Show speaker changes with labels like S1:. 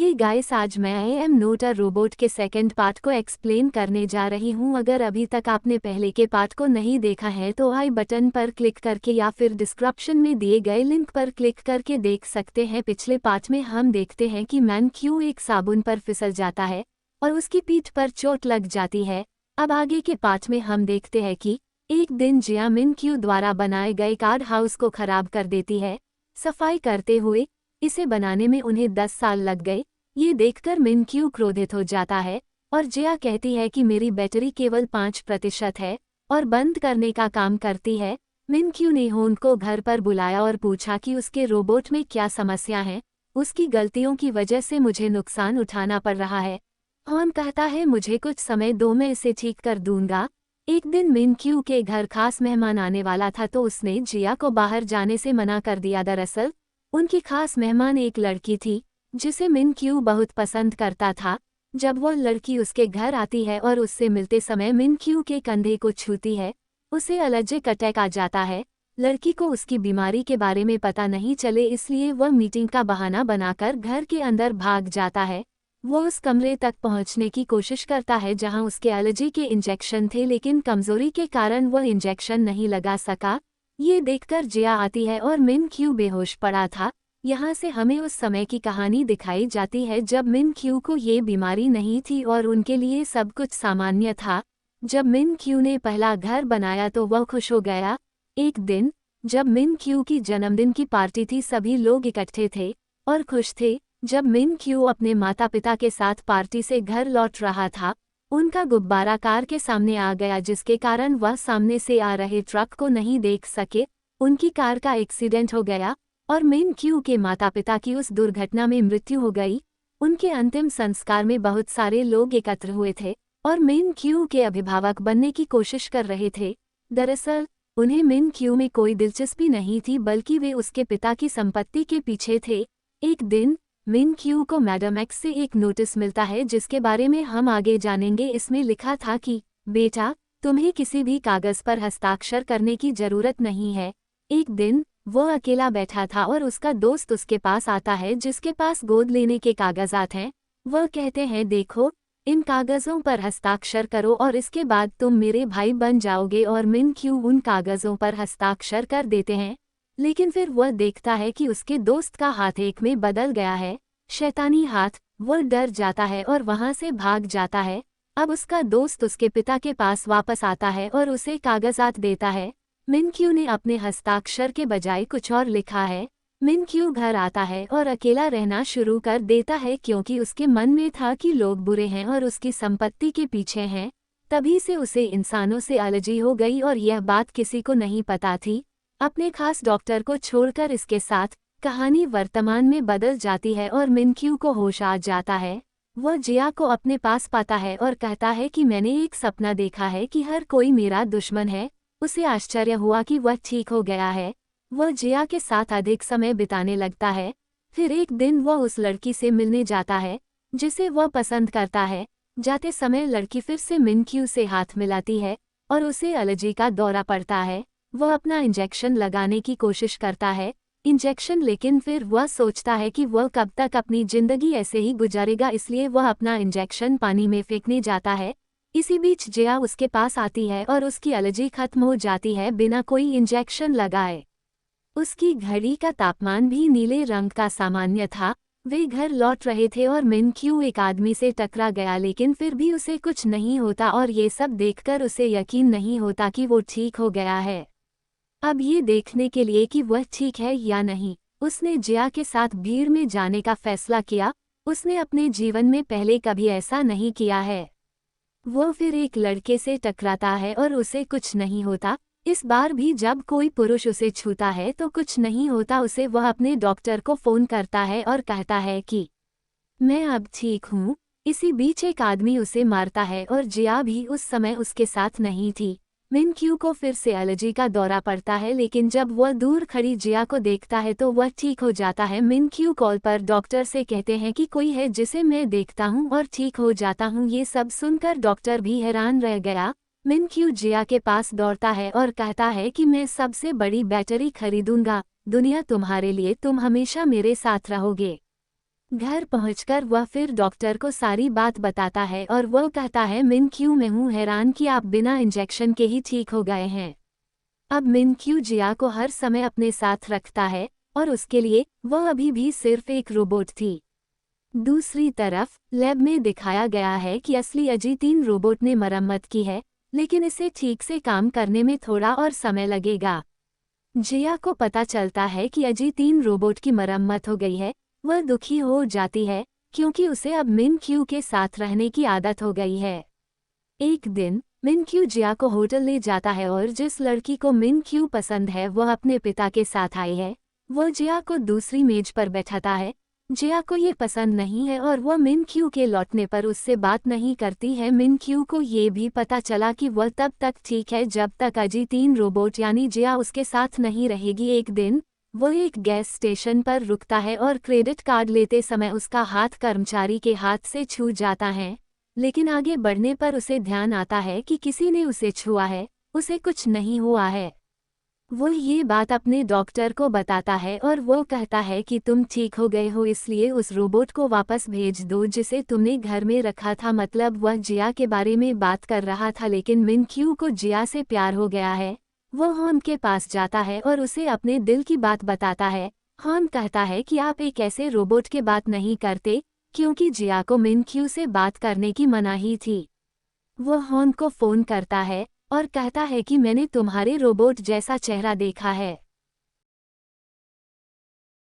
S1: Hey guys, आज मैं I am note a robot के सेकंड पार्ट को एक्सप्लेन करने जा रही हूं। अगर अभी तक आपने पहले के पार्ट को नहीं देखा है तो आई बटन पर क्लिक करके या फिर डिस्क्रिप्शन में दिए गए लिंक पर क्लिक करके देख सकते हैं। पिछले पार्ट में हम देखते हैं कि मैन क्यू एक साबुन पर फिसल जाता है और उसकी पीठ पर चोट लग जाती है। अब आगे के पार्ट में हम देखते हैं कि एक दिन जिया मिन क्यू द्वारा बनाए गए कार्ड हाउस को खराब कर देती है। सफाई करते हुए इसे बनाने में उन्हें 10 साल लग गए। ये देखकर मिन क्यू क्रोधित हो जाता है और जिया कहती है कि मेरी बैटरी केवल 5% है और बंद करने का काम करती है। मिन क्यू ने होन को घर पर बुलाया और पूछा कि उसके रोबोट में क्या समस्या है। उसकी गलतियों की वजह से मुझे नुकसान उठाना पड़ रहा है। होन कहता है मुझे कुछ समय दो, मैं इसे ठीक कर दूंगा। एक दिन मिन क्यू के घर खास मेहमान आने वाला था तो उसने जिया को बाहर जाने से मना कर दिया। दरअसल उनकी खास मेहमान एक लड़की थी जिसे मिन क्यू बहुत पसंद करता था। जब वो लड़की उसके घर आती है और उससे मिलते समय मिन क्यू के कंधे को छूती है, उसे एलर्जिक अटैक आ जाता है। लड़की को उसकी बीमारी के बारे में पता नहीं चले इसलिए वह मीटिंग का बहाना बनाकर घर के अंदर भाग जाता है। वो उस कमरे तक पहुंचने की कोशिश करता है जहां उसके एलर्जी के इंजेक्शन थे, लेकिन कमजोरी के कारण वह इंजेक्शन नहीं लगा सका। ये देखकर जिया आती है और मिन क्यू बेहोश पड़ा था। यहाँ से हमें उस समय की कहानी दिखाई जाती है जब मिन क्यू को ये बीमारी नहीं थी और उनके लिए सब कुछ सामान्य था। जब मिन क्यू ने पहला घर बनाया तो वह खुश हो गया। एक दिन जब मिन क्यू की जन्मदिन की पार्टी थी, सभी लोग इकट्ठे थे और खुश थे। जब मिन क्यू अपने माता पिता के साथ पार्टी से घर लौट रहा था, उनका गुब्बारा कार के सामने आ गया जिसके कारण वह सामने से आ रहे ट्रक को नहीं देख सके। उनकी कार का एक्सीडेंट हो गया और मिन क्यू के माता पिता की उस दुर्घटना में मृत्यु हो गई। उनके अंतिम संस्कार में बहुत सारे लोग एकत्र हुए थे और मिन क्यू के अभिभावक बनने की कोशिश कर रहे थे। दरअसल उन्हें मिन क्यू में कोई दिलचस्पी नहीं थी, बल्कि वे उसके पिता की संपत्ति के पीछे थे। एक दिन मिन क्यू को मैडम एक्स से एक नोटिस मिलता है जिसके बारे में हम आगे जानेंगे। इसमें लिखा था कि बेटा, तुम्हें किसी भी कागज पर हस्ताक्षर करने की जरूरत नहीं है। एक दिन वो अकेला बैठा था और उसका दोस्त उसके पास आता है जिसके पास गोद लेने के कागजात हैं। वह कहते हैं देखो, इन कागजों पर हस्ताक्षर करो और इसके बाद तुम मेरे भाई बन जाओगे। और मिन क्यू उन कागजों पर हस्ताक्षर कर देते हैं, लेकिन फिर वह देखता है कि उसके दोस्त का हाथ एक में बदल गया है, शैतानी हाथ। वह डर जाता है और वहां से भाग जाता है। अब उसका दोस्त उसके पिता के पास वापस आता है और उसे कागजात देता है। मिन क्यू ने अपने हस्ताक्षर के बजाय कुछ और लिखा है। मिन क्यू घर आता है और अकेला रहना शुरू कर देता है क्योंकि उसके मन में था कि लोग बुरे हैं और उसकी संपत्ति के पीछे हैं। तभी से उसे इंसानों से एलर्जी हो गई और यह बात किसी को नहीं पता थी। अपने खास डॉक्टर को छोड़कर इसके साथ कहानी वर्तमान में बदल जाती है और मिन क्यू को होश आ जाता है। वह जिया को अपने पास पाता है और कहता है कि मैंने एक सपना देखा है कि हर कोई मेरा दुश्मन है। उसे आश्चर्य हुआ कि वह ठीक हो गया है। वह जिया के साथ अधिक समय बिताने लगता है। फिर एक दिन वह उस लड़की से मिलने जाता है जिसे वह पसंद करता है। जाते समय लड़की फिर से मिन क्यू से हाथ मिलाती है और उसे एलर्जी का दौरा पड़ता है। वह अपना इंजेक्शन लगाने की कोशिश करता है, लेकिन फिर वह सोचता है कि वह कब तक अपनी जिंदगी ऐसे ही गुजारेगा, इसलिए वह अपना इंजेक्शन पानी में फेंकने जाता है। इसी बीच जिया उसके पास आती है और उसकी एलर्जी खत्म हो जाती है बिना कोई इंजेक्शन लगाए। उसकी घड़ी का तापमान भी नीले रंग का सामान्य था। वे घर लौट रहे थे और मिन क्यू एक आदमी से टकरा गया, लेकिन फिर भी उसे कुछ नहीं होता और ये सब देखकर उसे यकीन नहीं होता कि वो ठीक हो गया है। अब ये देखने के लिए कि वह ठीक है या नहीं, उसने जिया के साथ भीड़ में जाने का फैसला किया। उसने अपने जीवन में पहले कभी ऐसा नहीं किया है। वो फिर एक लड़के से टकराता है और उसे कुछ नहीं होता। इस बार भी जब कोई पुरुष उसे छूता है तो कुछ नहीं होता उसे। वह अपने डॉक्टर को फोन करता है और कहता है कि मैं अब ठीक हूँ। इसी बीच एक आदमी उसे मारता है और जिया भी उस समय उसके साथ नहीं थी। मिन क्यू को फिर से एलर्जी का दौरा पड़ता है, लेकिन जब वह दूर खड़ी जिया को देखता है तो वह ठीक हो जाता है। मिन क्यू कॉल पर डॉक्टर से कहते हैं कि कोई है जिसे मैं देखता हूँ और ठीक हो जाता हूँ। ये सब सुनकर डॉक्टर भी हैरान रह गया। मिन क्यू जिया के पास दौड़ता है और कहता है कि मैं सबसे बड़ी बैटरी खरीदूंगा, दुनिया तुम्हारे लिए, तुम हमेशा मेरे साथ रहोगे। घर पहुंचकर वह फिर डॉक्टर को सारी बात बताता है और वह कहता है मिन क्यू मैं हूँ हैरान कि आप बिना इंजेक्शन के ही ठीक हो गए हैं। अब मिन क्यू जिया को हर समय अपने साथ रखता है और उसके लिए वह अभी भी सिर्फ एक रोबोट थी। दूसरी तरफ लैब में दिखाया गया है कि असली अजी-3 रोबोट ने मरम्मत की है, लेकिन इसे ठीक से काम करने में थोड़ा और समय लगेगा। जिया को पता चलता है कि अजी-3 रोबोट की मरम्मत हो गई है। वह दुखी हो जाती है क्योंकि उसे अब मिन क्यू के साथ रहने की आदत हो गई है। एक दिन मिन क्यू जिया को होटल ले जाता है और जिस लड़की को मिन क्यू पसंद है वह अपने पिता के साथ आई है। वह जिया को दूसरी मेज पर बैठाता है। जिया को ये पसंद नहीं है और वह मिन क्यू के लौटने पर उससे बात नहीं करती है। मिन क्यू को ये भी पता चला कि वह तब तक ठीक है जब तक अजी-3 रोबोट यानी जिया उसके साथ नहीं रहेगी। एक दिन वह एक गैस स्टेशन पर रुकता है और क्रेडिट कार्ड लेते समय उसका हाथ कर्मचारी के हाथ से छूट जाता है, लेकिन आगे बढ़ने पर उसे ध्यान आता है कि किसी ने उसे छुआ है, उसे कुछ नहीं हुआ है। वो ये बात अपने डॉक्टर को बताता है और वो कहता है कि तुम ठीक हो गए हो इसलिए उस रोबोट को वापस भेज दो जिसे तुमने घर में रखा था। मतलब वह जिया के बारे में बात कर रहा था, लेकिन मिन क्यू को जिया से प्यार हो गया है। वो हॉन के पास जाता है और उसे अपने दिल की बात बताता है। हॉन कहता है कि आप एक ऐसे रोबोट के बात नहीं करते, क्योंकि जिया को मिन क्यू से बात करने की मनाही थी। वो हॉन को फ़ोन करता है और कहता है कि मैंने तुम्हारे रोबोट जैसा चेहरा देखा है।